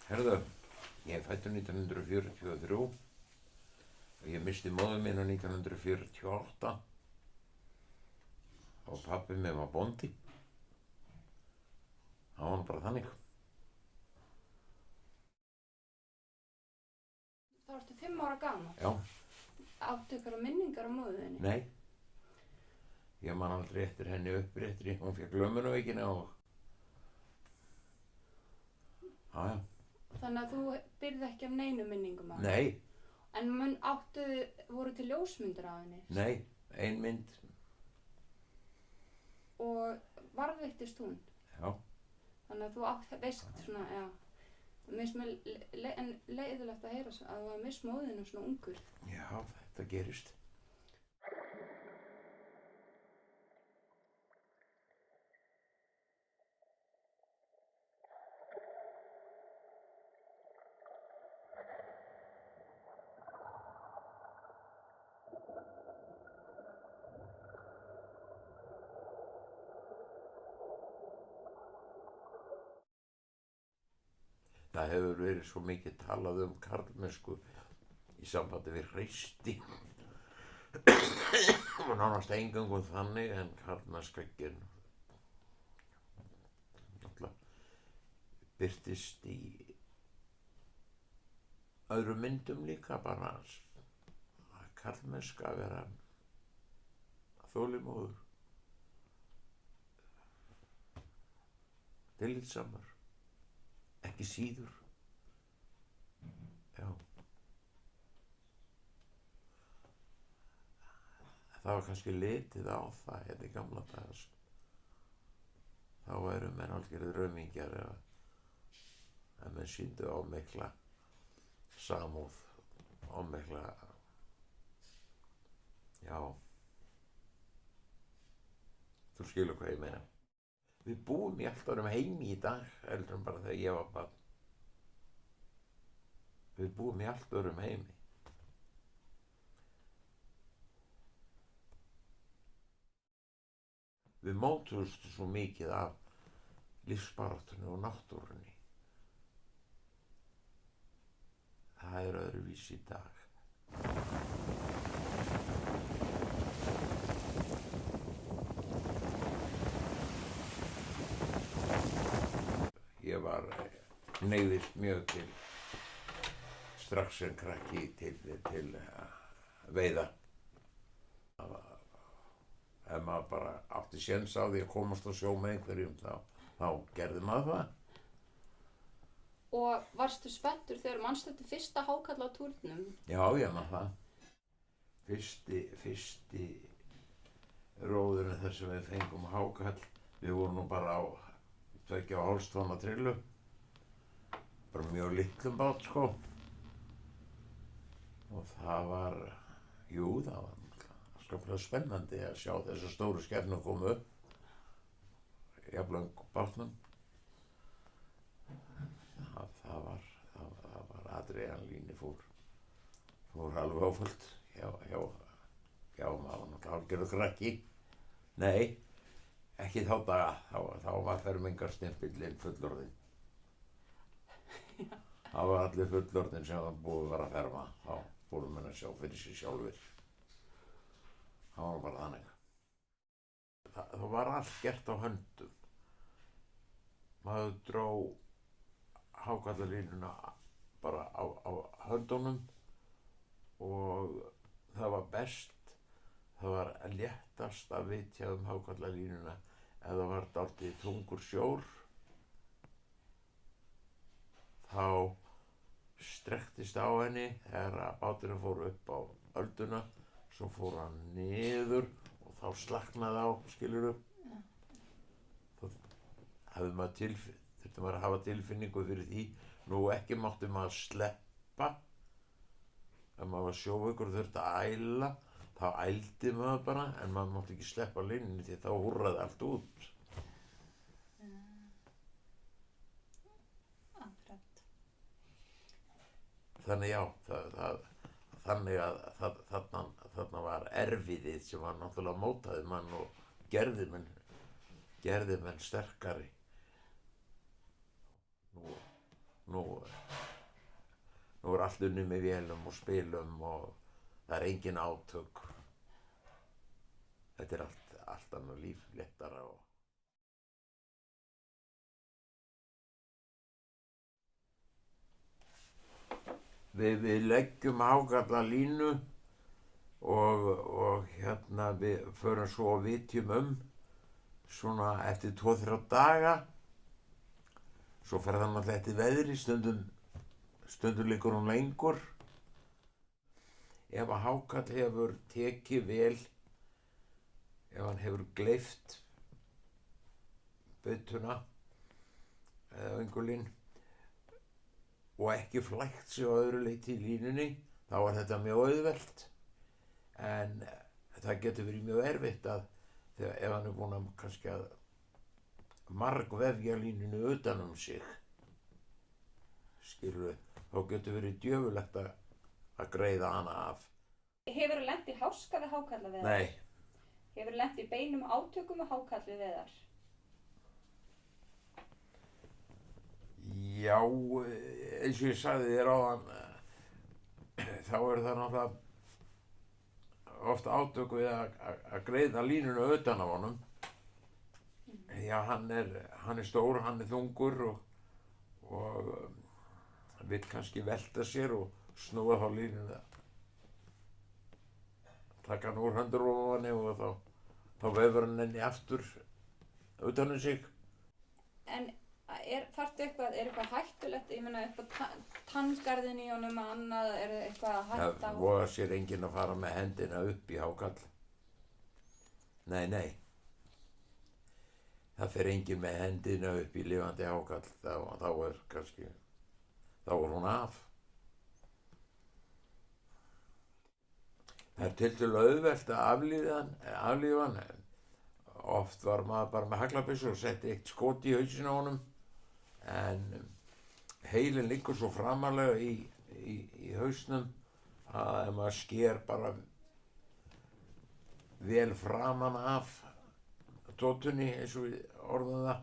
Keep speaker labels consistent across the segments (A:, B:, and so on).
A: Herðu, ég er fæddur 1943 og ég misti móður mína 1948 og pabbi minn var bóndi. Það var nú bara þannig.
B: Þá ertu 5 ára gamall.
A: Já,
B: Áttu ykkur minningar á móðuðinni?
A: nei, ég man aldrei eftir henni uppréttri. Hún fékk lömmunaveikina og... Já.
B: Þannig að þú byrði ekki af neinu minningum af henni?
A: Nei,
B: En voru til ljósmyndir af henni?
A: nei, ein mynd.
B: Og varðveittist hún?
A: Já,
B: Þannig að þú veist svona, já. En leiðilegt að heyra að þú var mist móðina svona ungur.
A: já, þetta gerist. Það hefur verið svo mikið talað karlmennsku í sambandi við hreysti og nánast eingöngum þannig, en karlmennskveggin náttúrulega birtist í öðrum myndum líka, bara að karlmennska að vera þolinmóður, tillitssamur, ekki síður. Já. Það var kannski litið á það hérna í gamla daga. Þá væru menn algjörðu raumingjar ef menn sýndu ómikla samúð, ómikla, já, þú skilur hvað ég meina. Við búum í allt öðrum heimi í dag heldur en bara þegar ég var barn. Við búum í allt öðrum heimi. Við mótuðumst svo mikið af lífsbaráttunni og náttúrunni. Það er öðruvísi í dag. Ég var hneigðist mjög til, strax sem krakki, til veiða. Ef maður bara átti séns á því að komast á sjó með einhverjum, þá gerði maður það.
B: Og varstu spenntur þegar manstu eftir fyrsta hákarl á túrnum?
A: Já, ég man það. Fyrsti róðurinn þar sem við fengum hákarl, við vorum nú bara á 2,5 tonna trillu, bara mjög litlum bát, sko. Og það var, það var skaplega spennandi að sjá þessa stóru skepnu koma upp, jafnvel bátnum. Það var adrenalíni fór alveg áfullt hjá maður var náttúrulega hálfgerður krakki. Nei, ekki þá daga, þá var fermingarstimpillinn fullorðinn. Það var allir fullorðin sem búið var að ferma, þá fóru menn að sjá fyrir sig sjálfir. Það var bara þannig. Það var allt gert á höndum. Maður dró hákarlalínuna bara á höndunum og það var best, það var léttast að vitja hákarlalínuna ef það var dálítið þungur sjór. Þá strektist á henni þegar báturinn fór upp á ölduna, svo fór hann niður og þá slaknaði á, skilurðu. Þá þurfti maður að hafa tilfinningu fyrir því. Nú ekki mátti maður sleppa. Ef maður var sjóveikur og þurfti að æla, þá ældi maður bara, en maður mátti ekki sleppa línunni því þá húrraði allt út. Þannig já, þannig að þarna var erfiðið sem var náttúrulega mótaði mann og gerði menn sterkari. Nú er allt unnið með vélum og spilum og það er engin átök. Þetta er allt annað líf, léttara og Við leggjum hákarlalínu og hérna við förum svo og vitjum svona eftir 2-3 daga. Svo fer það náttúrulega eftir veðri, stundum liggur hún lengur. Ef að hákarl hefur tekið vel, ef hann hefur gleypt bautuna eða öngulinn og ekki flækt sig á öðru leyti í línunni, þá er þetta mjög auðvelt. En það getur verið mjög erfitt ef hann er búinn að kannski að margvefja línunni utan sig, skilurðu, þá getur verið djöfulegt að greiða hana af.
B: Hefurðu lent í háska við hákarlaveiðar?
A: Nei.
B: Hefurðu lent í beinum átökum við hákarlaveiðar?
A: Já, eins og ég sagði þér áðan, þá er það náttúrulega oft átök við að greiða línuna utan af honum. Já, hann er stór, hann er þungur og vill kannski velta sér og snúa þá línuna, taka hann úr höndurvofunni og þá vefur hann henni aftur utan sig.
B: En þarftu eitthvað hættulegt, ég meina upp á tanngarðin í honum og annað, er eitthvað hætt á?
A: Það vogar sér enginn að fara með hendina upp í hákarl. Nei. Það fer enginn með hendina upp í lifandi hákarl, þá er hún af. Það er tiltölulega auðvelt að aflífa hann. Oft var maður bara með haglabyssu og setti eitt skot í hausinn á honum, en heilinn liggur svo framarlega í hausnum að ef maður sker bara vel framan af tótunni, eins og við orðum það,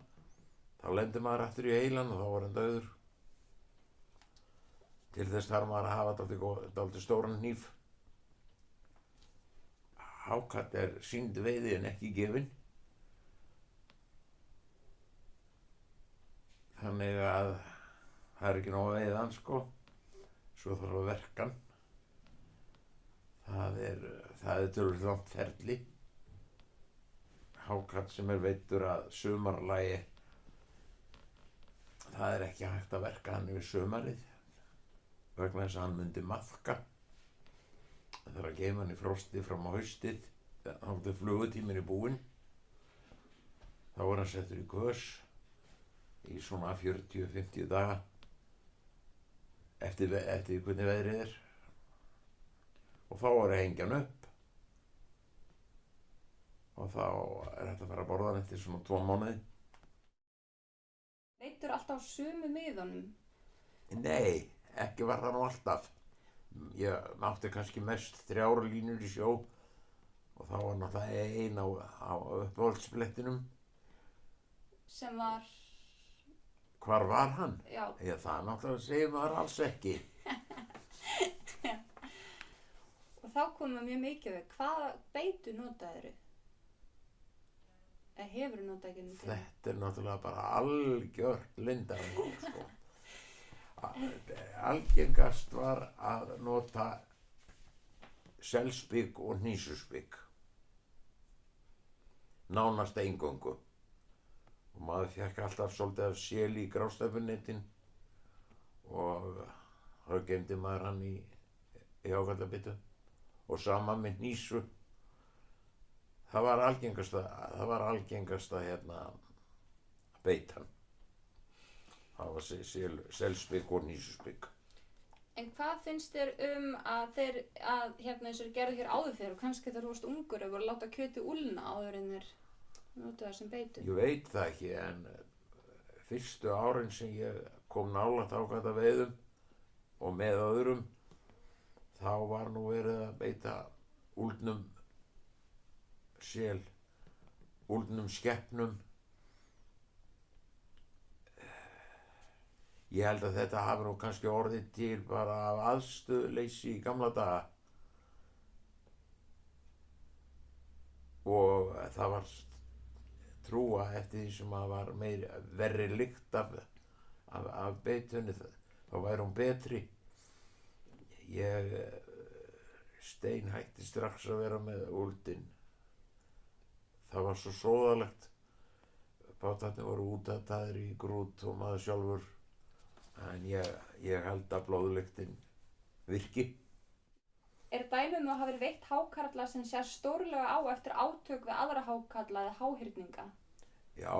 A: þá lendir maður aftur í heilann og þá er hann dauður. Til þess þarf maður að hafa dálítið stóran hníf. Hákarl er sýnd veiði en ekki gefin. Þannig að það er ekki nóg að veiða hann, sko. Svo þarf að verka hann. Það er töluvert langt ferli. Hákarl sem er veiddur að sumarlagi, það er ekki hægt að verka hann yfir sumarið vegna þess að hann myndi maðka. Það þarf að geyma hann í frosti fram á haustið, þá er flugutíminn í búinn. Þá er hann settur í kös í svona 40-50 daga eftir hvernig veðrið er, og þá er að hengja hann upp og þá er hægt að fara að borða hann eftir svona 2 mánuði.
B: Veiddur alltaf á sömu miðunum?
A: Nei, ekki var það nú alltaf. Ég mátti kannski mest 3 línur í sjó og þá var náttúrulega ein á uppáhaldsblettinum.
B: Sem var?
A: Hvar var hann?
B: Já.
A: Það náttúrulega segir maður alls ekki.
B: Og þá komum mjög mikið við. Hvaða beitu notaðirðu? Eða hefurðu notað ekki nú?
A: Þetta er náttúrulega bara algjört leyndarmál, sko. Algengast var að nota selspik og hnísuspik. Nánast eingöngu. Og maður fékk alltaf svolítið af seli í grástæpunetin og þá geymdi maður hann í hákarlabitu og sama með hnísu. Það var algengasta beitan. Það var selspik og hnísuspik.
B: En hvað finnst þér að eins og gerðu hér áður fyrir og kannski þegar þú varst ungur að voru að láta kjöti úlna áður en þeir notu það sem beitu?
A: Ég veit það ekki, en fyrstu árin sem ég kom nálægt hákarlaveiðum og með öðrum, þá var nú verið að beita úlnum sel, úlnum skepnum. Ég held að þetta hafi nú kannski orðið til bara af aðstöðuleysi í gamla daga. Og það var trúa eftir því sem að var verri lykt af beitunni, þá væri hún betri. Ég steinhætti strax að vera með úldin. Það var svo sóðalegt. Bátarnir voru útataðir í grút og maður sjálfur. En ég held að blóðlyktin virki.
B: Er dæmi að hafa verið veitt hákarla sem sér stórlega á eftir átök við aðra hákarla eða háhyrninga?
A: Já.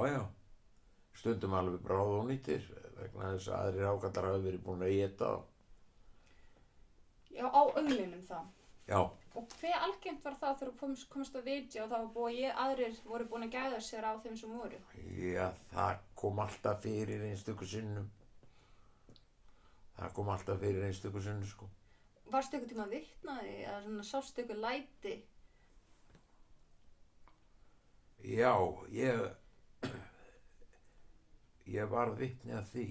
A: Stundum alveg bráðónýtir vegna þess að aðrir hákarlar hafi verið búin að éta þá.
B: Já, á önglinum þá.
A: Já.
B: Og hve algengt var það þegar þú komst að vitja og það var búið að aðrir voru búin að gæða sér á þeim sem voru?
A: Já, það kom alltaf fyrir einstöku sinnum. Sko.
B: Varstu einhvern tíma vitnaði eða svona sástu einhver læti?
A: Já, ég varð vitni að því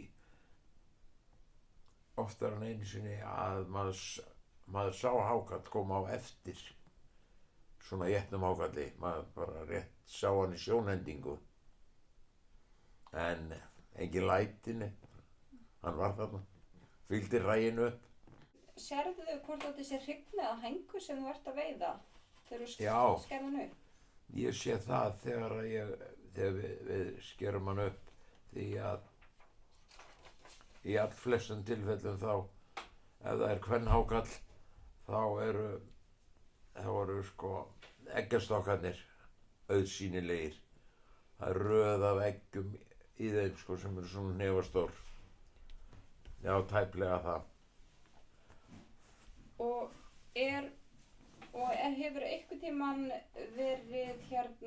A: oftar en einu sinni að maður sá hákarl koma á eftir svona étnum hákarli, maður bara rétt sá hann í sjónhendingu en engin lætinni, hann var þarna, fylgdi ræginu upp.
B: Sérðu hvort þetta sé hrygni eða hængur sem þú ert að veiða þegar þú skerð hann upp?
A: Ég sé það þegar við skerum hann upp því að í allflestum tilfellum þá ef það er kvennhákarl þá eru sko eggjastokkarnir auðsýnilegir. Það er röð af eggjum í þeim sko sem eru svona hnefastór. Já, tæplega það.
B: Og hefur einhvern tímann verið hefur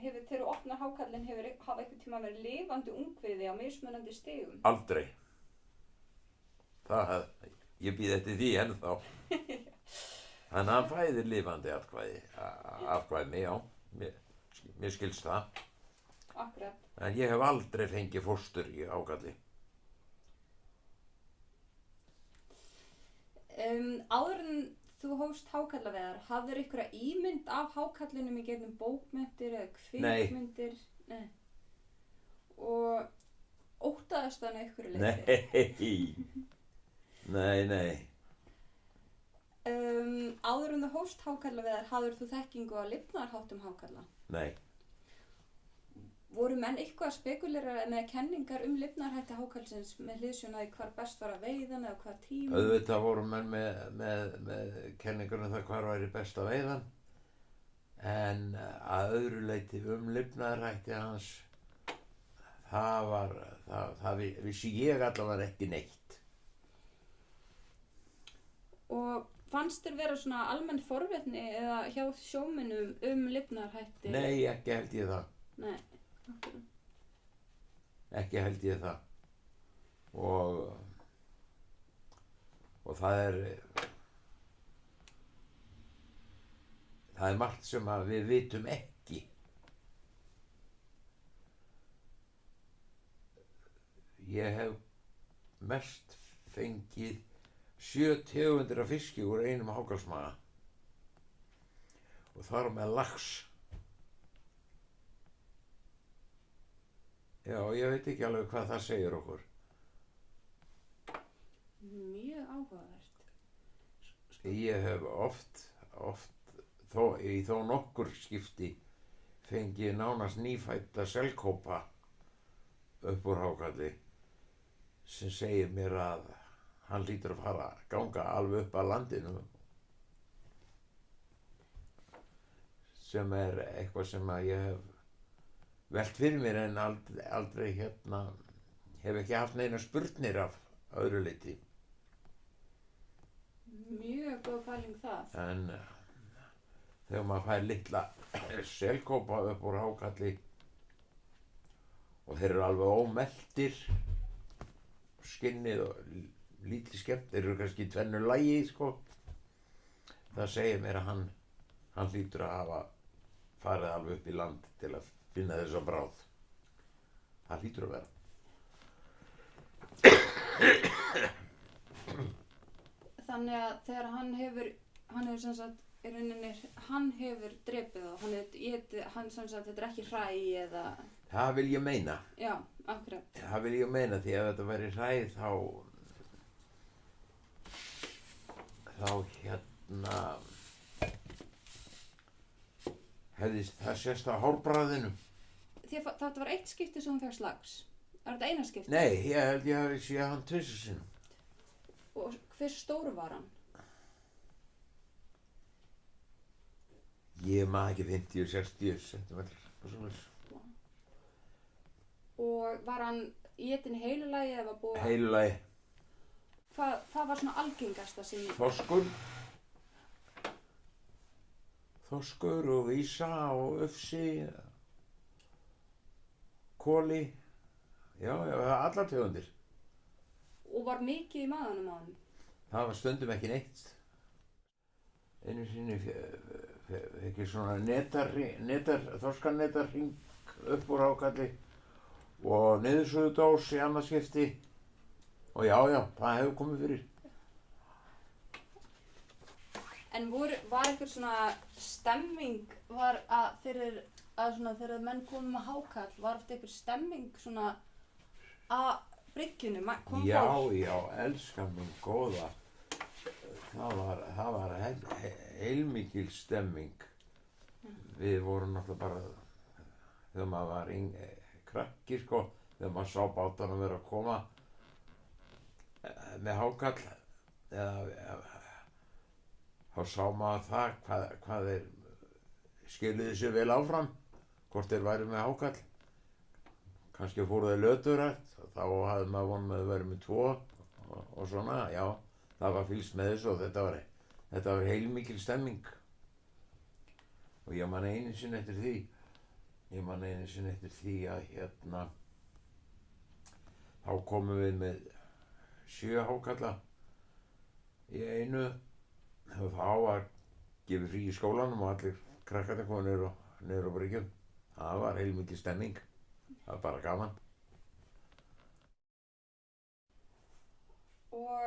B: þegar þú opnar hákarlinn hafa einhvern tímann verið lifandi ungviði á mismunandi stigum?
A: Aldrei. Ég bíð eftir því ennþá. Þannig að hann fæðir lifandi afkvæmi, já. Mér skilst það.
B: Akkurat.
A: En ég hef aldrei fengið fóstur í hákarli.
B: Áður en þú hófst hákarlaveiðar, hafðir einhverja ímynd af hákarlinum í gegnum bókmenntir eða kvikmyndir? Nei. Og óttaðist hann einhverju leyti? Nei. Áður en þú hófst hákarlaveiðar, hafðir þú þekkingu á lifnaðarháttum hákarla?
A: Nei.
B: Voru menn eitthvað að spekulera með kenningar lifnaðarhætti hákarlsins með hliðsjón að hvar best var að veiða hann eða hvar tíma?
A: Auðvitað voru menn með kenningar það hvar væri best að veiða hann. En að öðru leyti lifnaðarhætti hans, það vissi ég allavega ekki neitt.
B: Og fannst þér vera svona almenn forvitni eða hjá sjómennum lifnaðarhætti?
A: Nei, ekki held ég það.
B: Nei.
A: Ekki held ég það og það er margt sem að við vitum ekki. Ég hef mest fengið 7 tegundir af fiski úr einum hákarlsmaga og þar með lax. Já, ég veit ekki alveg hvað það segir okkur.
B: Mjög áhugavert.
A: Ég hef oft í þó nokkur skipti fengið nánast nýfædda selkópa upp úr hákarli sem segir mér að hann hlýtur að fara að ganga alveg upp að landinu sem er eitthvað sem að ég hef velt fyrir mér en aldrei hef ekki haft neina spurnir af öðru leyti.
B: Mjög góð pæling það.
A: En þegar maður fær litla selkópa upp úr hákarli og þeir eru alveg ómeltir, skinnið og lítið skemmt, þeir eru kannski í tvennu lagi, sko. Það segir mér að hann hlýtur að hafa farið alveg upp í land til að finna þessa bráð. Það hlýtur að vera.
B: Þannig að þegar hann hefur sem sagt, í rauninni, hann hefur drepið þá, hann sem sagt, þetta er ekki hræ eða...
A: Það vil ég meina.
B: Já, akkurat.
A: Það vil ég meina því að þetta væri hræ þá hefði það sést á hárbragðinu.
B: Þetta var eitt skipti sem hún fekk slags. Er þetta eina skipti?
A: Nei, ég held ég hafi séð hann 2 sinnum.
B: Og hver stór var hann?
A: Ég maður ekki 50-60 centimetrar og svoleiðis.
B: Og var hann étinn í heilu lagi eða var búið?
A: Heilu lagi.
B: Hvað var svona algengasta sem...
A: Þorskur og vísa og ufsi, koli, já, allar tegundir.
B: Og var mikið í maðanum á hann?
A: Það var stundum ekki neitt. Einu sinni fekk ég svona þorskarnetarhring upp úr hákalli og niðursuðudós í annað skipti. Og já, það hefur komið fyrir.
B: En var einhver svona stemming þegar menn komum með hákarl, var eftir einhver stemming svona að bryggjunni, kom fólk?
A: Já, elskan mín góða. Það var heilmikil stemming. Við vorum náttúrulega bara, þegar maður var krakki sko, þegar maður sá bátanum vera að koma með hákarl, þá sá maður það hvað þeir skiluðu sér vel áfram, hvort þeir væri með hákarl. Kannski fóru þeir löturækt, þá hafði maður von með að vera með 2 og svona, já, það var fylgst með þessu og þetta var heilmikil stemming. Og ég man einu sinni eftir því að þá komum við með 7 hákarla í einu. Og þá var gefið frí í skólanum og allir krakkarnir komu niður á bryggjum. Það var heilmikil stemming. Það var bara gaman.
B: Og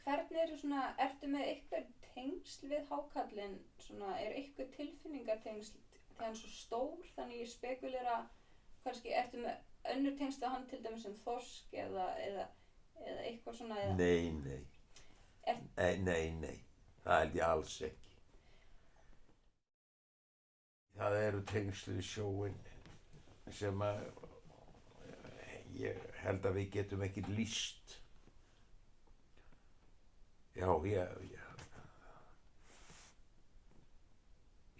B: hvernig ertu með eitthvað tengsl við hákarlinn? Er eitthvað tilfinningatengsl þegar hann er svo stór? Þannig ég spekulera, kannski ertu með önnur tengsl að hann til dæmis sem þorsk eða eitthvað svona?
A: Nei. Nei. Það held ég alls ekki. Það eru tengsl við sjóinn sem að ég held að við getum ekki lýst. Já,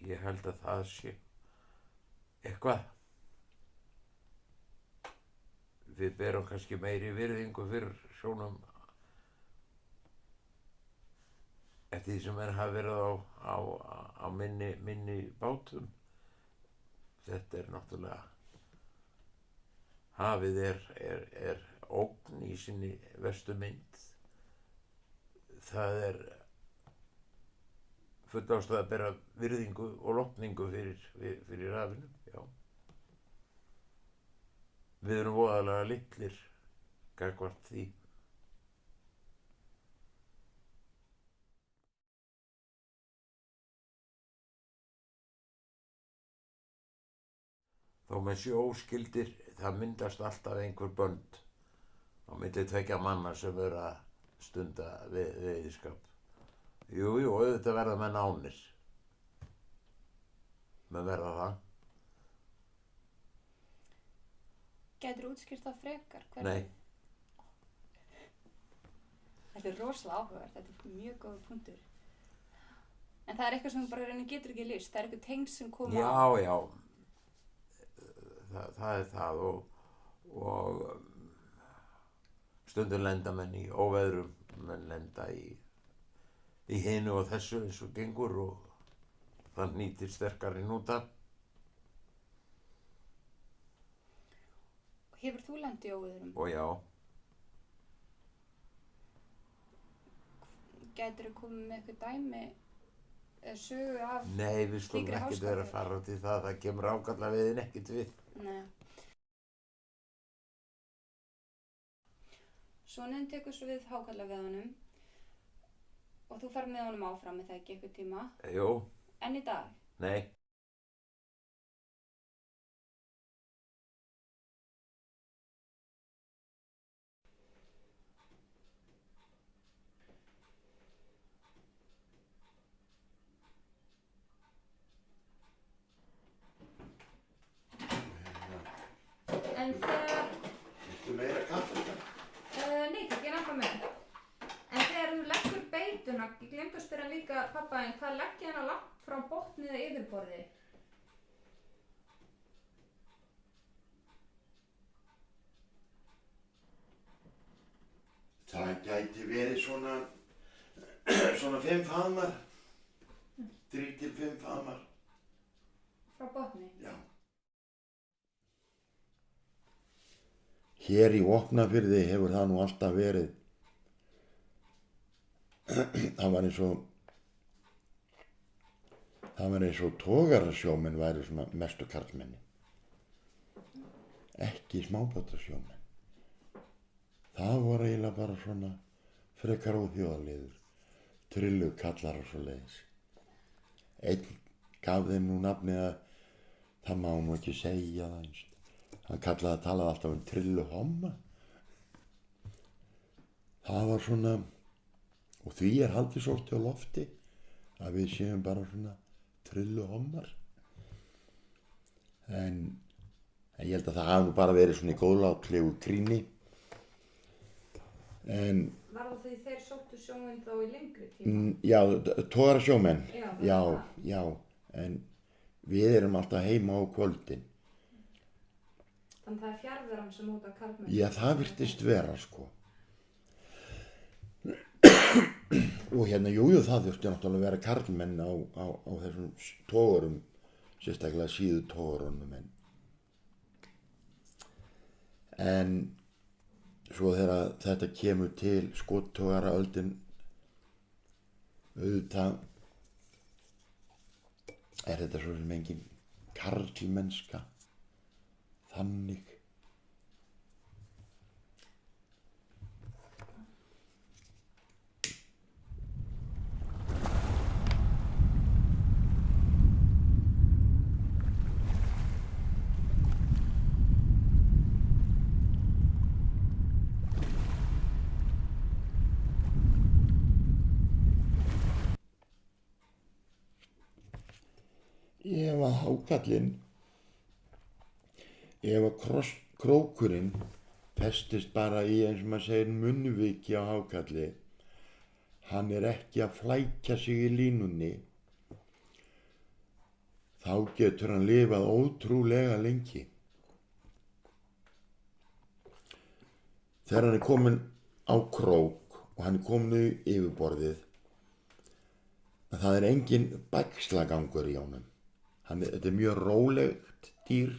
A: ég held að það sé eitthvað. Við berum kannski meiri virðingu fyrir sjónum eftir því sem menn hafa verið á minni bátum. Þetta er náttúrulega, hafið er ógn í sinni verstu mynd. Það er full ástæða að bera virðingu og lotningu fyrir hafinu, já. Við erum voðalega litlir gagnvart því. Þó með sjóskildir, það myndast alltaf einhver bönd á milli 2 manna sem eru að stunda veiðiskap. Jú, auðvitað verða menn ánir. Menn verða það.
B: Gætirðu útskýrt það frekar?
A: Nei.
B: Þetta er rosalega áhugavert, þetta er mjög góður punktur. En það er eitthvað sem bara getur ekki lýst, það er eitthvað tengsl sem koma á.
A: Já. Það er það og stundum lenda menn í óveðrum, menn lenda í hinu og þessu eins og gengur og það nýtir sterkari núta.
B: Hefur þú lent í óveðrum?
A: Og já.
B: Gætirðu komið með eitthvað dæmi sögu af slíkri háskapur?
A: Nei, við skulum ekkert vera að fara til það kemur hákarlaveiðin ekkert við.
B: Nei. Soninn tekur svo við hákarlaveðunum og þú fer með honum áfram með það ekki eitthvað tíma.
A: Jú,
B: En í dag?
A: nei.
B: En þegar,
A: Viltu meira kaffi?
B: nei, það er ennþá með. En þegar þú leggur beituna, ég glemdi að spyrja líka pappa, en hvað leggja hana langt frá botni eða yfirborði?
C: Það gæti verið svona 5 faðmar, 3 til 5 faðmar,
B: Frá botni?
C: já. Hér í Vopnafirði hefur það nú alltaf verið, það var eins og togarasjómenn væru svona mestu karlmenni, ekki smábátasjómenn. Það voru eiginlega bara svona frekar óþjóðaliður, trillukallar og svo leiðis. Einn gaf þeim nú nafnið að það má nú ekki segja það eins. Hann talaði alltaf trilluhomma. Það var svona, og því haldið svolítið á lofti að við séum bara svona trilluhommar. En ég held að það hafi nú bara verið svona í góðlátlegu gríni. En
B: Var það því þeir sóttu sjóinn þá í lengri tíma?
C: já, togarasjómenn.
B: Já,
C: Já, en við erum alltaf heima á kvöldin.
B: Þannig það er fjarveran sem mótar karlmenn?
C: Já, það virtist vera, sko. Og hérna, jú, það þurfti náttúrulega að vera karlmenn á þessum togurum, sérstaklega síðu togurunum. En svo þegar þetta kemur til skottogaraöldin, auðvitað þetta svo sem engin karlmennska þannig. Ef að hákarlinn, ef að krókurinn festist bara í eins og maður segir munnviki á hákarli, hann ekki að flækja sig í línunni, þá getur hann lifað ótrúlega lengi. Þegar hann kominn á krók og hann kominn í yfirborðið, það engin bægslagangur í honum. Þetta mjög rólegt dýr.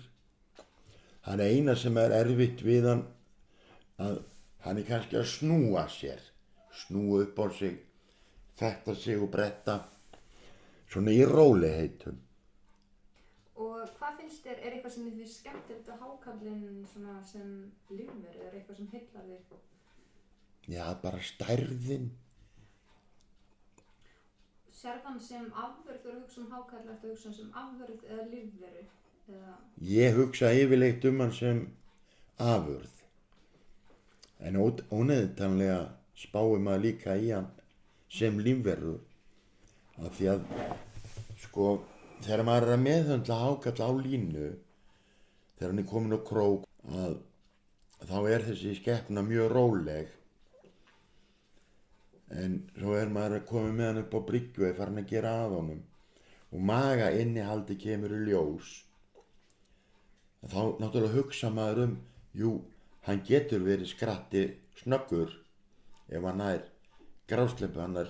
C: Það eina sem erfitt við hann, að hann kannski að snúa sér, snúa upp á sig, fetta sig og bretta, svona í rólegheitum.
B: Og hvað finnst þér, eitthvað sem þið finnst skemmtilegt að hákarlinn svona sem lífveru, eitthvað sem heillar þig?
C: Já, bara stærðin.
B: Sérð hann sem afvörð, þú hugsa hákarl, ertu að hugsa hann sem afvörð eða lífveru?
C: Ég hugsa yfirleitt hann sem afurð. En óneitanlega spái maður líka í hann sem lífveru. Af því að, sko, þegar maður að meðhöndla hákarl á línu, þegar hann kominn á krók, þá þessi skepna mjög róleg. En svo maður komið með hann upp á bryggju og farin að gera að honum og maga innihaldi kemur í ljós. Þá náttúrulega hugsa maður jú, hann getur verið skratti snöggur ef hann grásleppu, hann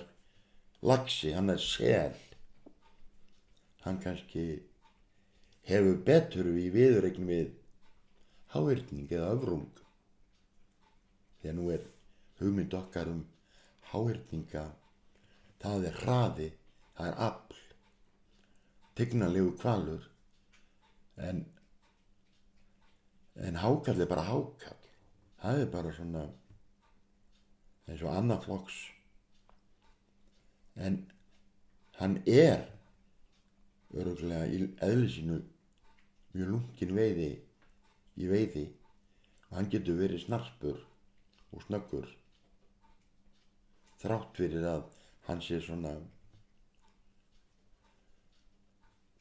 C: laxi, hann sel. Hann kannski hefur betur í viðureign við háhyrning eða öfrung. Þegar nú hugmynd okkar háhyrninga, það hraði, það afl, tignarlegur hvalur, en hákarl bara hákarl. Það bara svona eins og annað flokks, en hann er örugglega í eðli sínu mjög lunginn í veiði og hann getur verið snarpur og snöggur þrátt fyrir að hann sé svona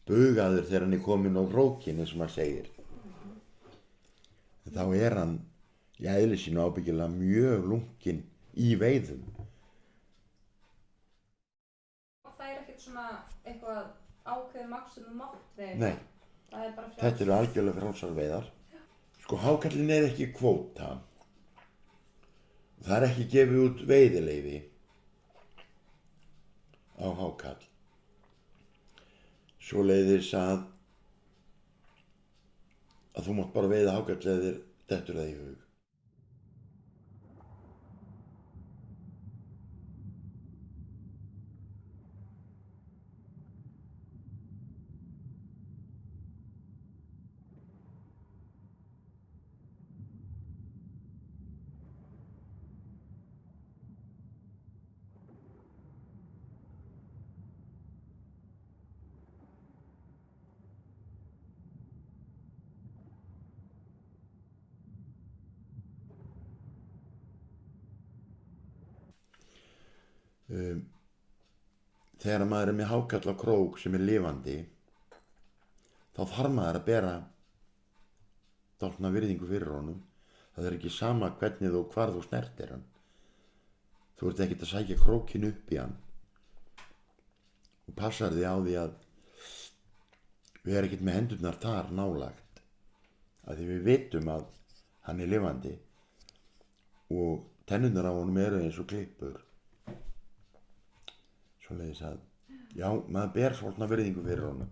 C: bugaður þegar hann er kominn á krókinn, eins og maður segir. En þá er hann í eðli sínu ábyggilega mjög lunginn í veiðum.
B: Það er ekkert svona eitthvað ákveðið maks sem þú mátt veiða.
C: Nei,
B: Það er bara frjáls.
C: þetta eru algjörlega frjálsar veiðar. Sko, hákarlinn er ekki kvóta. Það er ekki gefið út veiðileyfi á hákarl. Svoleiðis að þú mátt bara veiða hákarl eða þér dettur það í hug. Þegar maður er með hákarl á krók sem er lifandi, þá þarf maður að bera dálítna virðingu fyrir honum. Það er ekki sama hvernig og hvar þú snertir hann. Þú ert ekkert að sækja krókinn upp í hann og passar því á því að við erum ekkert með hendurnar þar nálægt, af því við vitum að hann er lifandi og tennurnar á honum eru eins og klippur. Svoleiðis að, já, maður ber svolítna virðingu fyrir honum.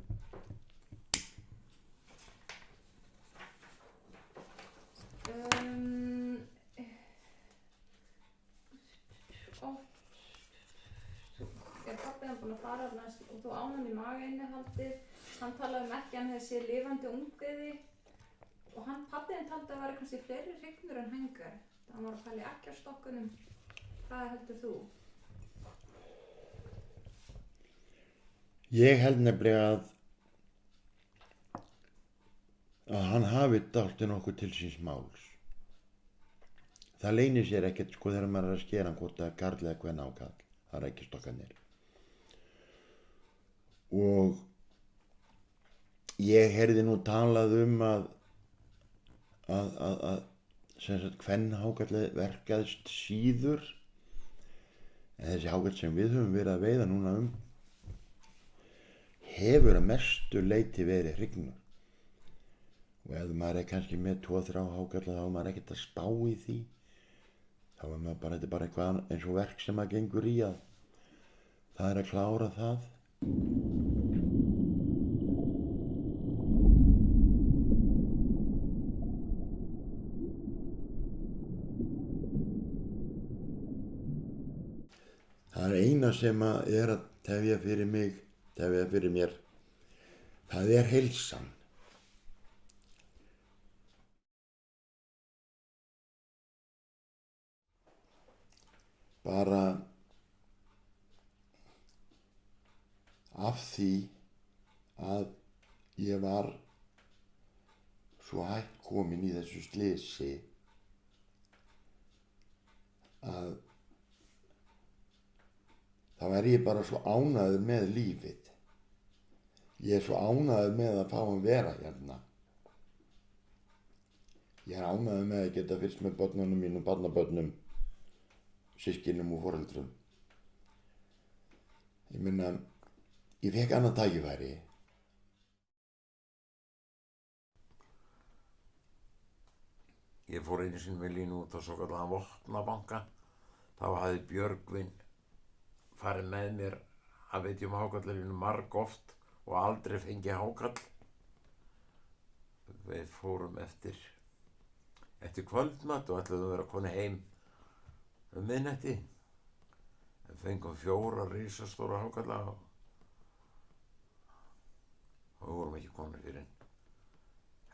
B: Pabbi hann búinn að fara næst og þú án hann í magainihaldið. Hann talaði ekki hann hefði séð lifandi ungviði og pabbi hann taldi að það væri kannski fleiri hrygnur en hængar. Hann var að fæla í ekkjarstokkunum. Hvað heldur þú?
C: Ég held nefnilega að hann hafi dálítið nokkuð til síns máls. Það leynir sér ekkert sko þegar maður er að skera hann hvort það er karl eða hvenna á karl. Það er ekki stokkanir. Og ég heyrði nú talað að sem sagt kvenhákarl verkaðist síður en þessi hákarl sem við höfum verið að veiða núna hefur að mestu leyti verið hrygnur. Og ef maður er kannski með 2-3 hákarla þá er maður ekkert að spá í því. Þá er maður bara, þetta er bara eitthvað eins og verk sem maður gengur í að það er að klára það. Það er eina sem er að tefja fyrir mér, það er heilsan. Bara af því að ég var svo hætt komin í þessu slysi að þá er ég bara svo ánægður með lífið. Ég er svo ánægður með að fá að vera hérna. Ég er ánægður með að geta fyrst með börnunum mínum, barnabörnum, systkinum og foreldrum. Ég meina, ég fekk annað tækifæri.
A: Ég fór einu sinni með Línu út á svokallaðan vopnabanka. Þá hafði Björgvin farið með mér að veitjum hákarlinu margoft og aldrei fengið hákarl. Við fórum eftir kvöldmat og ætluðum að vera konu heim miðnætti. Við fengum 4 risastóra hákarla og við vorum ekki konur fyrir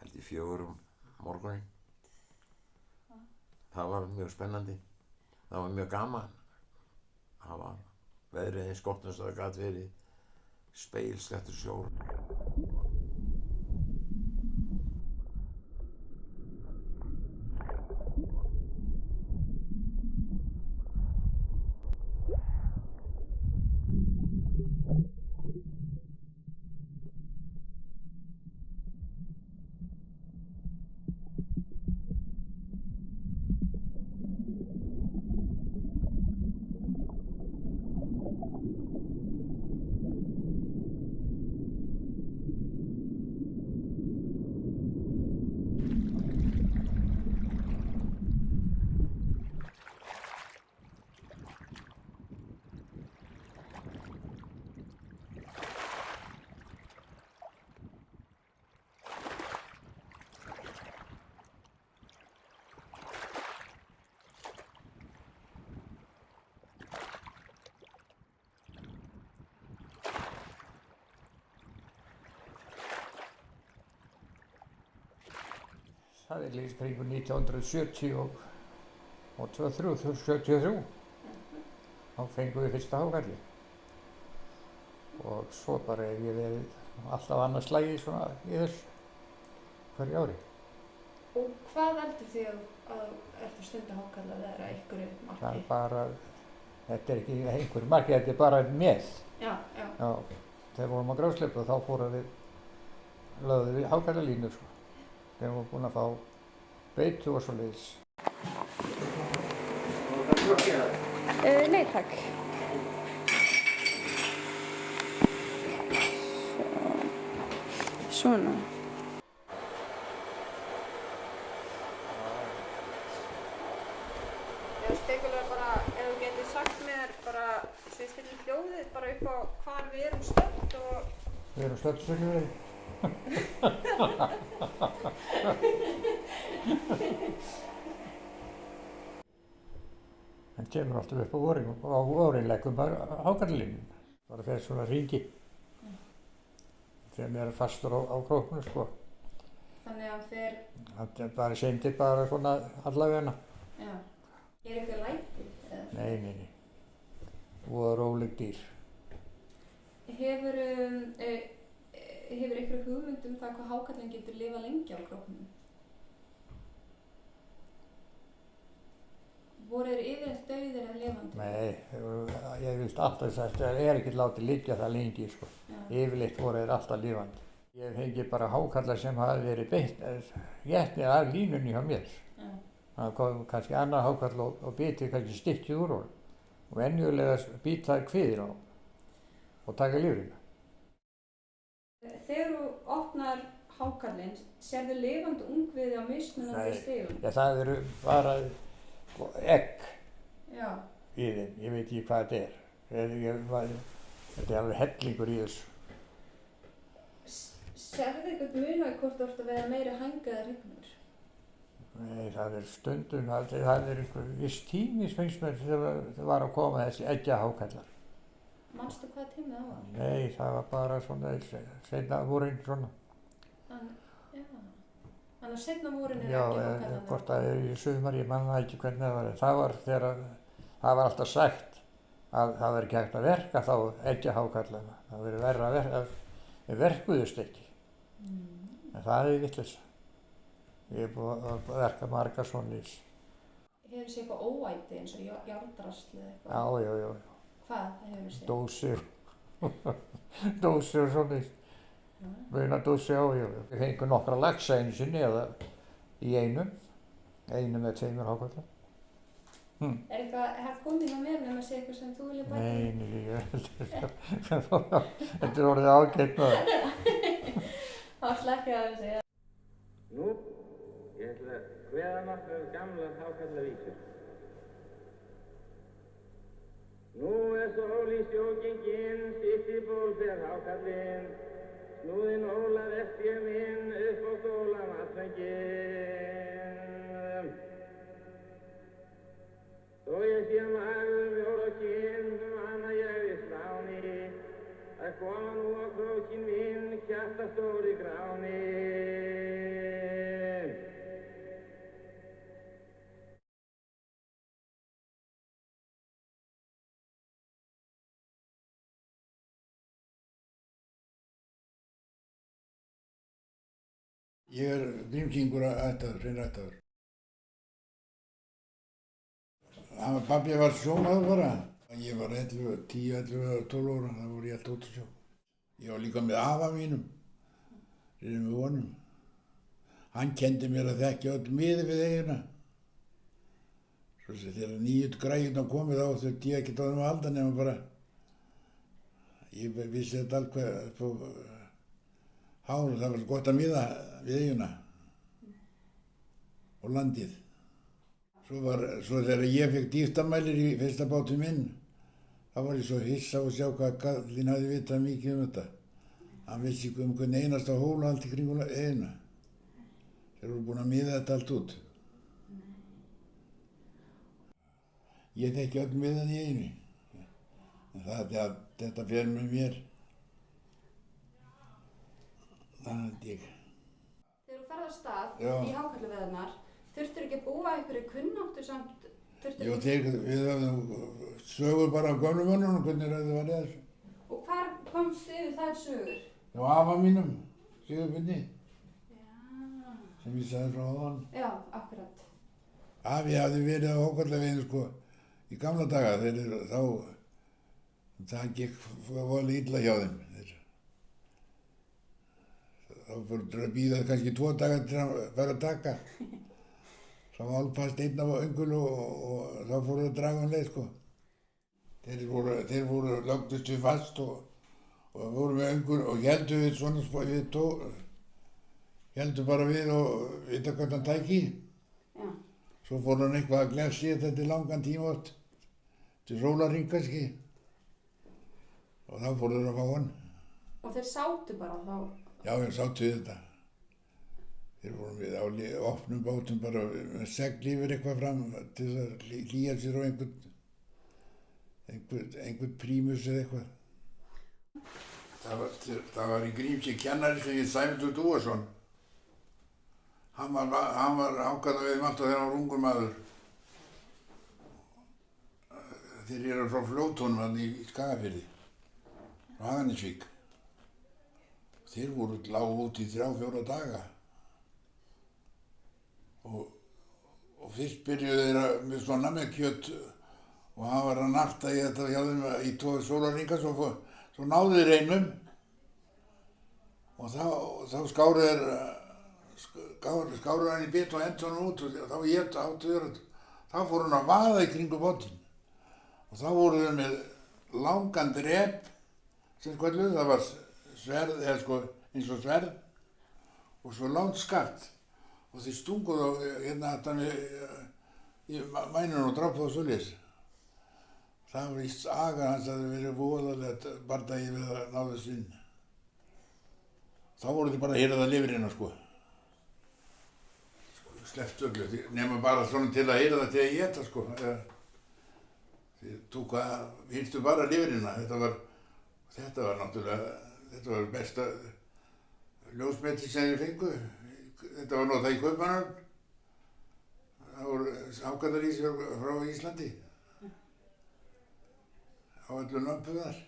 A: held í 4 morguninn. Það var mjög spennandi það var mjög gaman. Það var veðrið eins gott eins og það gat verið, spegilsléttur sjór.
D: Það líka kringum 1970 og 73. Þá fengum við fyrsta hákarlinn. Og svo bara hef ég verið alltaf annað slagið svona í þessu hverju ári.
B: Og hvað veldur því að ertu stundum hákarla eða einhverju marki?
D: Það er bara, þetta er ekki einhverju marki, þetta er bara með.
B: Já.
D: Já, þegar vorum á grásleppu þá lögðum við hákarlalínur sko. Þegar við vorum búin að fá beitu og svoleiðis.
B: Nei, takk. Svona. Ég spekulega bara, ef þú getur sagt mér bara, svo ég stilli hljóðið bara upp á hvar við erum stödd og...
D: Við erum stödd Siglufirði. Hann kemur alltaf upp á vorin og á vorin leggjum bara hákarlalínun. Bara fer svona hringi. Þegar mér er fastur á króknum sko.
B: Þannig að hann fer...
D: Hann bara syndir bara svona allavegna.
B: Já. Er eitthvað læti?
D: Nei. Og róleg dýr.
B: Hefur ykkur hugmynd það hvað hákarlinn getur lifað lengi á króknum? Voru þeir yfirleitt dauðir eða lifandi?
D: Nei, ég veist alltaf þess að það er ekki látið liggja það lengi sko.
B: Já.
D: Yfirleitt voru þeir alltaf lifandi. Ég fengi bara hákarla sem hafi verið étnir af línunni hjá mér.
B: Já.
D: Það kom kannski annar hákarl og biti kannski stykkið úr honum. Og venjulega býta þær kviðir á og taka lifrina.
B: Þegar þú opnar hákarlinn, sérðu lifandi ungviði á mismunandi stigum?
D: Já, það eru bara egg
B: Já.
D: í þeim. Ég veit ekki hvað þetta er. Þetta er alveg hellingur í þessu.
B: Sérðu eitthvað mun á hvort þú ert að vera meiri hænga eða hrygnur?
D: Nei, það er stundum, það er einhver viss tími finnst mér þegar það var að koma þessi eggjahákarlar.
B: Manstu hvað tími það var?
D: Nei, það var bara svona, seinna vorin svona.
B: Já. Þannig að seinna vorin er
D: Já, hvort það er í sumar, ég man það ekki hvernig það var. Það var þegar, það var alltaf sagt að það verið ekki hægt að verka þá eggjahákarlana. Það verið verra að verkuðust ekki. En það er vitleysa. Ég er búinn að verka marga svoleiðis.
B: Hefur séð eitthvað óæti eins og járndrasl eða eitthvað?
D: Já.
B: Hvað hefur séð?
D: Dósir og svoleiðis. Baunadósi, já. Við fengum nokkra laxa einu sinni eða í einum með 2 hákarlar.
B: Er eitthvað komið hjá mér nema að segja eitthvað sem þú viljið bæta?
D: Nei, þetta er orðið ágætt maður.
B: Þá slekkja það að segja.
E: Nú, ég ætla að kveða nokkrar gamlar hákarlavísur. Nú er sól í sjó gengin, sitt í ból fer hákarlinn. Snúðinn Ólaf eftir minn, upp á sólan vatnsvenginn. Þó ég sé maður mjór á kinn, hana ég við sláni. Að koma nú á krókinn minn, hjartastóri gráni.
F: Ég Grímkingur ættaður, hreinrættaður. Pabbi var sjómaður bara. Ég var 10, 11, 12 ára, það voru ég alltaf út að sjó. Ég var líka með afa mínum, með honum. Hann kendi mér að þekkja öll miði við eigina. Svo þegar nýjut græjurnar komið á þurfti ég ekkert á þeim að halda nema bara. Ég vissi þetta alveg på hár, það var gott að miða við eigina og landið. Svo þegar ég fekk dýftamælir í fyrsta bátum minn, þá var ég svo hissa að sjá hvað kallinn hafði vitað mikið þetta. Hann vissi ekki hvern einasta hóla allt í kringum eigina. Þeir voru búin að miða þetta allt út. Ég þekki öll miðan í einu. En þetta fer með mér. Það held ég.
B: Þegar þú ferð af stað
F: Já.
B: í hákarlaveiðarnar, þurftir ekki að búa einhverju kunnáttu samt?
F: Jú, við höfðum sögur bara af gömlu mönnunum, hvernig það var þessu.
B: Og hvar komst yfir þær sögur?
F: Já, afa mínum, Sigurbirni, sem ég sagði frá áðan.
B: Já, akkurat.
F: Afi hafði verið á hákarlaveiðum sko í gamla daga, það gekk volið illa hjá þeim. Þá fóru að bíða kannski 2 daga til að fara að taka. Þá álpast einn af öngul og þá fóru að draga leið sko. Þeir voru lögdust við fast og voru með öngul og héldu við svona héldu bara við og vita hvað hann tæki.
B: Já.
F: Svo fór hann eitthvað að glefsi þetta til langan tíma átt, til sólarhring kannski. Og þá fóru þeir að fá hann.
B: Og þeir sátu bara þá?
F: Já, ég sátu við þetta. Þeir voru við á opnum bátum bara með segl yfir eitthvað fram til þess að hlýja sér á einhvern prímus eða eitthvað. Það var í Grímsey kennari sem hét Sæmundur Dúason. Hann var hákarlaveiðum alltaf þegar hann var ungur maður. Þeir eru frá Fljótónum hann í Skagafirði, frá Haganesvík. Þeir voru lágu út í 3-4 daga. Og fyrst byrjuðu þeir með svona með kjött og hann var að narta í þetta hjá þeim í 2 sólarhringa, svo náðu þeir einum og þá skáru hann í bit og hendu hann út og þá fór hann að vaða í kringu bátinn og þá voru þeir með langan drep sem kölluð, það var sverð eða sko eins og sverð og svo langt skaft og þeir stunguð á hérna í mænun og drápuð á svoleiðis. Það var í aga hans að það verið voðalegt bardagi við að ná þess inn. Þá voru þeir bara að hýrða lifrina sko. Slepptu öllu, nema bara svona til að hýrða til að éta sko. Þeir hýrstu bara lifrina. Þetta var náttúrulega, þetta var besta ljósmeti sem þeir fengu. Þetta var notað í Kaupmannahöfn. Það voru hákarlarísir frá Íslandi. Á öllu lömpum þar.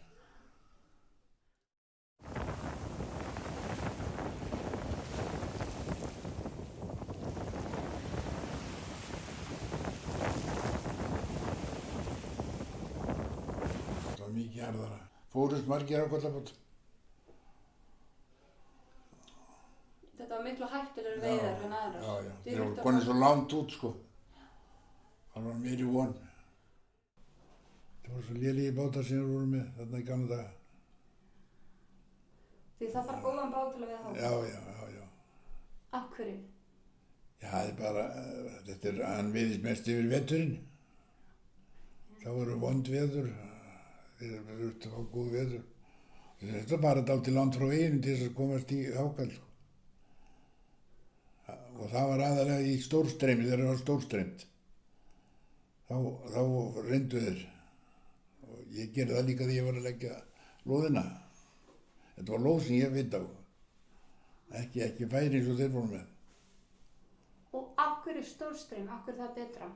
F: Það var mikið harðara. Fórust margir á kollabát.
B: Þetta var miklu hættulegur veiðar en aðrar.
F: Já. Þeir voru konið svo langt út sko. Það var meiri von. Það voru svo lélegir bátar sem þeir voru með þarna í gamla daga.
B: Því það þarf góðan bát til að veiða hákarl?
F: Já.
B: Af hverju?
F: Já, það er bara, hann veiðist mest yfir veturinn. Það voru vond veður, þeir þurftu að fá góð veður. Þetta var bara dálítið langt frá eyjunum til þess að komast í hákarl. Og það var aðalega í stórstreymi, þegar það var stórstreymt. Þá reyndu þeir. Og ég gerði það líka þegar ég var að leggja lóðina. Þetta var lóð sem ég veit á. Ekki færi eins og þeir voru með.
B: Og af hverju stórstreym? Af hverju er það betra?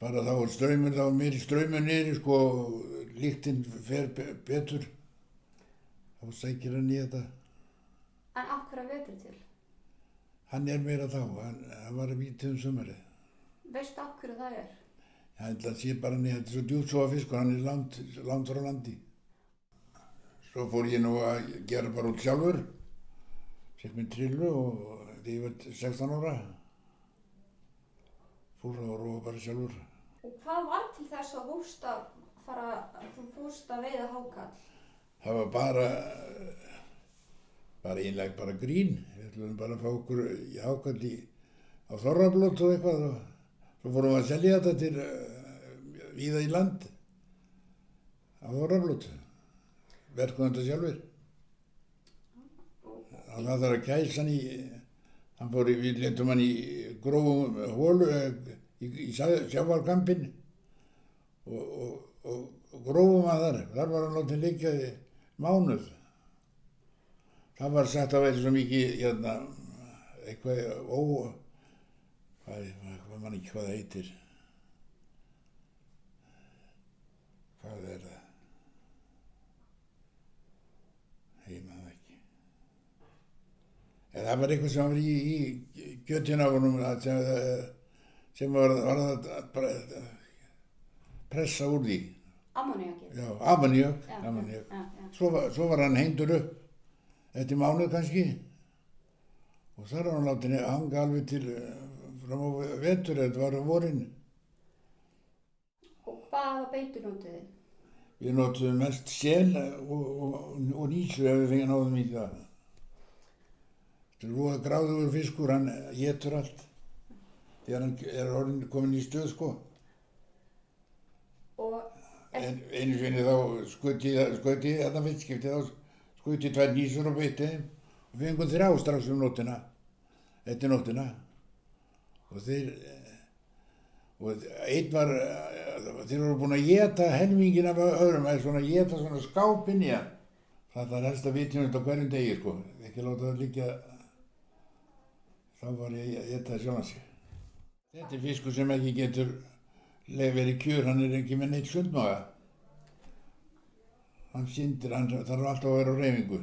F: Bara þá var meiri straumur niður, sko, lyktin fer betur. Þá sækir hann í þetta.
B: En af hverju er vetri til?
F: Hann er meira þá, hann var vítið sumarið.
B: Veistu af hverju það er?
F: Ég held að sé bara niður, þetta er svo djúpsóa fiskur, hann er langt frá landi. Svo fór ég nú að gera bara út sjálfur, fekk mér trillu og þegar ég var 16 ára, fór að róa bara sjálfur.
B: Og hvað var til þess að þú fórst að veiða hákarl?
F: Það var bara einlega bara grín. Við ætlum bara að fá okkur í hákarl á þorrablót og eitthvað og svo fórum við að selja þetta til víða í land á þorrablót. Verkum þetta sjálfur. Það þarf að kæsa hann við letum hann í grófum hólu í sjávarkampinn og grófum hann þar. Þar var hann látið liggja mánuð. Það var sagt að vera svo mikið, eitthvað hvað man ekki hvað það heitir. Hvað er það? Ég man það ekki. Það var eitthvað sem var í kjötinu af honum sem var að pressa úr því.
B: Ammoníakið?
F: Já, ammoníak. Svo var hann hengdur upp. Eftir mánuð kannski og þar var hann látið hanga alveg til fram á vetur, þetta var á vorin.
B: Og hvaða beitu notuðu þið?
F: Við notuðum mest sel og nísu ef við náðum í það. Þetta er roða gráðugur fiskur, hann étur allt þegar hann er komin í stöð sko.
B: Og
F: einu sinni þá skaut ég þetta fyrstskipti þá skuti 2 nísur og beitti þeim og fengum 3 strax nóttina, eftir nóttina. Og einn var, þeir voru búin að éta helminginn af öðrum, eða svona éta svona skáp inn í hann. Það er helst að vitjum þetta á hverjum degi, sko. Ekki láta það liggja, þá var ég að éta það sjálfan sig. Þetta er fiskur sem ekki getur verið kjör, hann er ekki með neitt sundmaga. Hann syndir, hann þarf alltaf að vera á hreyfingu.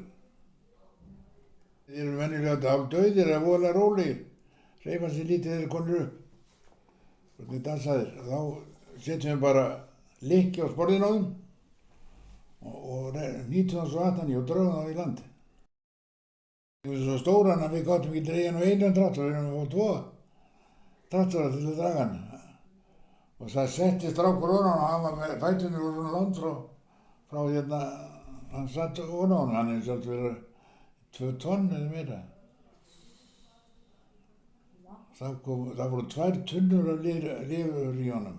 F: Þeir eru venjulega á dauðir eða voðalega rólegir. Hreyfa sér lítið þegar þeir konur upp. Og þeir dansaðir. Þá setjum við bara lykki á sporðin á þeim og nýtum það svo aftan í og drögum það í land. Þú veist svo stóran að við gáttum ekki dregið hann á einu traktor, við erum að fá 2 traktora til að draga hann. Og það settist strákur ofan og hann var með fæturnir úr svona land frá hann satt ofan á hann er satt verið 2 tonn eða meira. Það voru 2 tunnur af lifur í honum.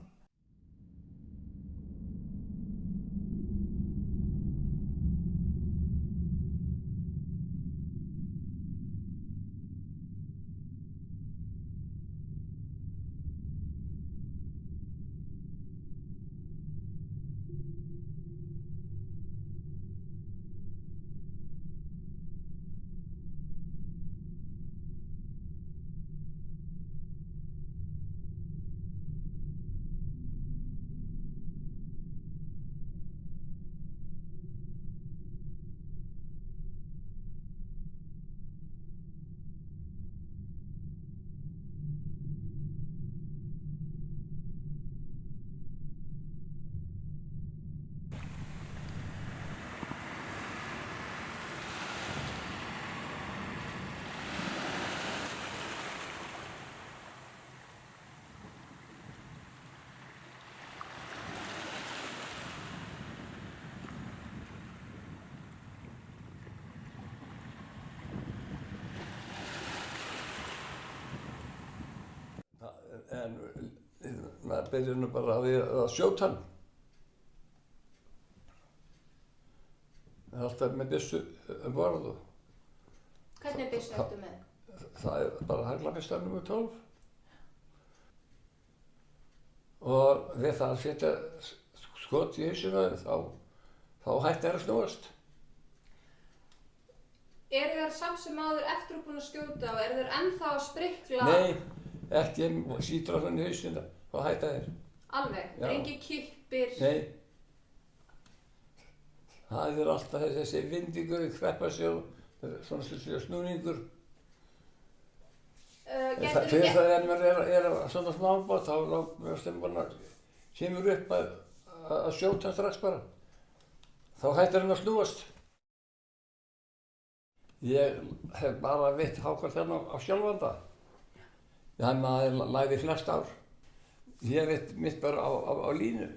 G: En maður byrjar nú bara á því að skjóta hann. Það er alltaf með byssu borð og
B: hvernig byssu ertu með?
G: það er bara haglabyssan nr. 12. Og við það að setja skot í hausina þá hættir að snúast.
B: Eru þér samt sem áður eftir að búin að skjóta og eru þér ennþá að sprikla?
G: Nei, ekki sítra hann í hausina, þá hætta þeir.
B: Alveg?
G: Já.
B: Engi kippir?
G: Nei. Það er alltaf þessi vindingur, kreppa sig og svona snúningur.
B: Getur
G: Fyrir
B: við
G: það en maður er á svona smábát, þá kemur upp að skjóta hann strax bara. Þá hættir hann að snúast. Ég hef bara veitt hákarl hérna á Skjálfanda. Hann lagði flest ár. Ég veit mitt bara á línu.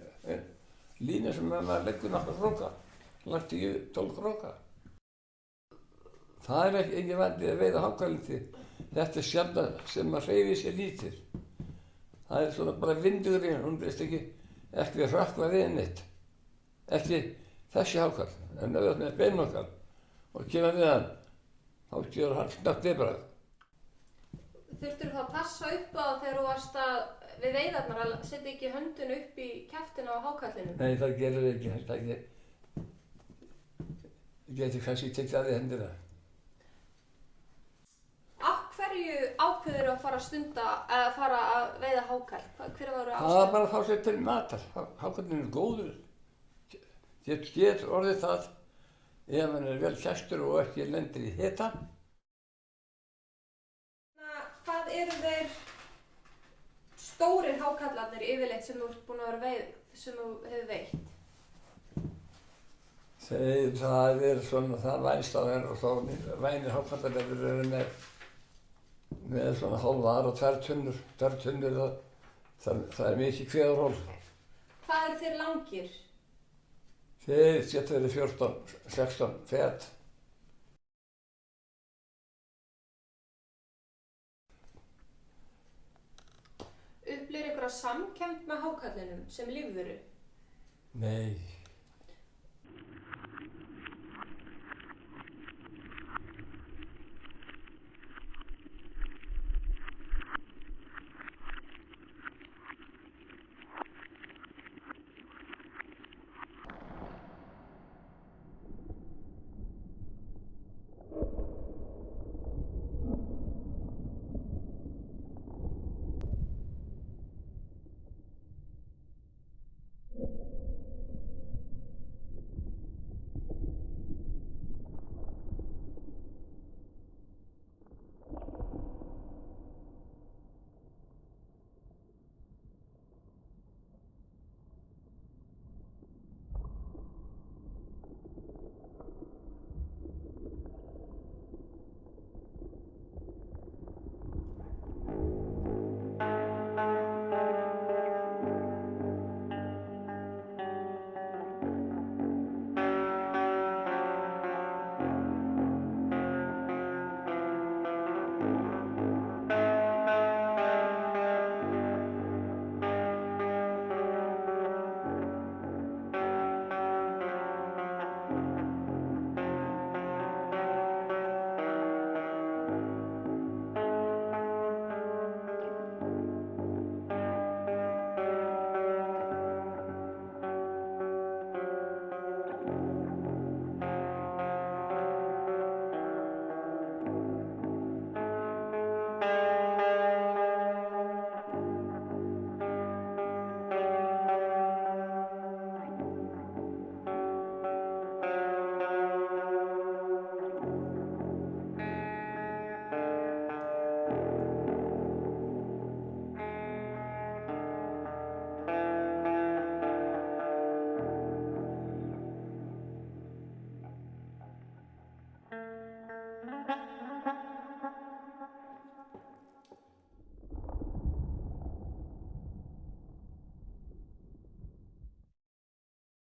G: Línu sem maður leggur nokkra króka. Lagt 10-12 króka. Það er ekki vandið að veiða hákarlinn því. Þetta er skjálfna sem að hreyfi sér lítið. Það er svona bara vindurinn, hún veist ekki hrökkva við neitt. Ekki þessi hákarl, en auðvitað með beinhákarl og kemur við hann, þá gjör hann snöggt viðbragð.
B: Þurftur þá að passa upp á þegar þú varst við veiðarnar að setja ekki höndun upp í kjaftina á hákarlinum?
G: Nei, það gerir ekki. Ég geti kannski tekið að því hendina.
B: Af hverju ákveður að fara að veiða hákarl? Hver var ástæðan?
G: Það var bara að fá sér til matar. Hákarlinn er góður. Getur orðið það ef hann er vel kæstur og ekki lendir í hita.
B: Hvað eru þeir stórir hákarlarnir yfirleitt sem þú ert búin að vera sem þú hefur veitt?
G: Það er svona, það vænst á þeir og þá vænir hákarlarnir eru með svona hálfar og 2 tunnur. 2 tunnur, það er mikið kveðarhól.
B: Hvað eru þeir langir?
G: Þeir geta verið 14-16 fet.
B: Upplifir ykkur að samkennd með hákarlinum sem lífveru?
G: Nei.